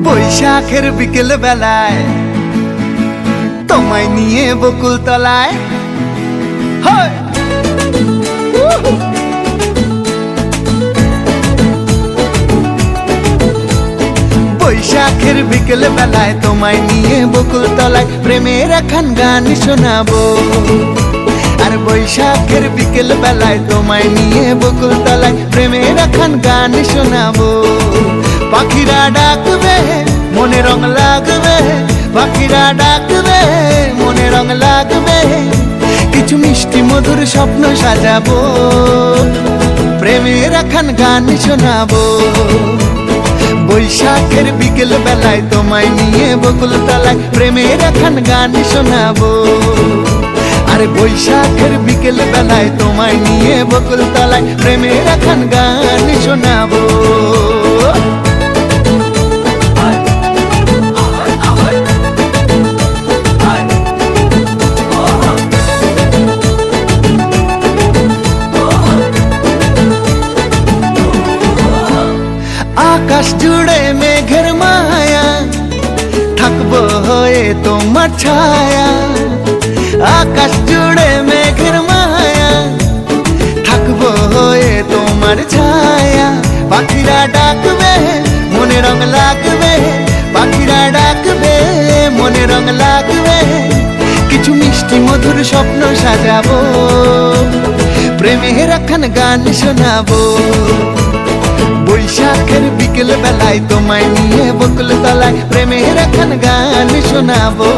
বৈশাখের বিকেল বেলায় তোমায় নিয়ে বকুল তলায় বৈশাখের বিকেল বেলায় তোমায় নিয়ে বকুল তলায় প্রেমের এখন গান শোনাবো। আর বৈশাখের বিকেল বেলায় তোমায় নিয়ে বকুল তলায় প্রেমের এখন গান শোনাবো। পাখিরা ডাকবে মনে রং লাগবে, পাখিরা ডাকবে মনে রং লাগবে, কিছু মিষ্টি মধুর স্বপ্ন সাজাবো, প্রেমের এখন গান শোনাবো। বৈশাখের বিকেল বেলায় তোমায় নিয়ে বকুল তলায় প্রেমের এখন গান শোনাবো। আর বৈশাখের বিকেল বেলায় তোমায় নিয়ে বকুল তলায় প্রেমের এখন গান শোনাবো। আকাশ জুড়ে মেঘের মায়া, থাকবো হয়ে তোমার ছায়া। আকাশ জুড়ে মেঘের মায়া, থাকবো হয়ে তোমার ছায়া। পাখিরা ডাকবে মনে রং লাগবে, পাখিরা ডাকবে মনে রং লাগবে, কিছু মিষ্টি মধুর স্বপ্ন সাজাবো, প্রেমের এখন গান শোনাবো। বৈশাখের বিকেল বেলায় তোমায় নিয়ে বকুল তলায় প্রেমের এখন গান শোনাবো।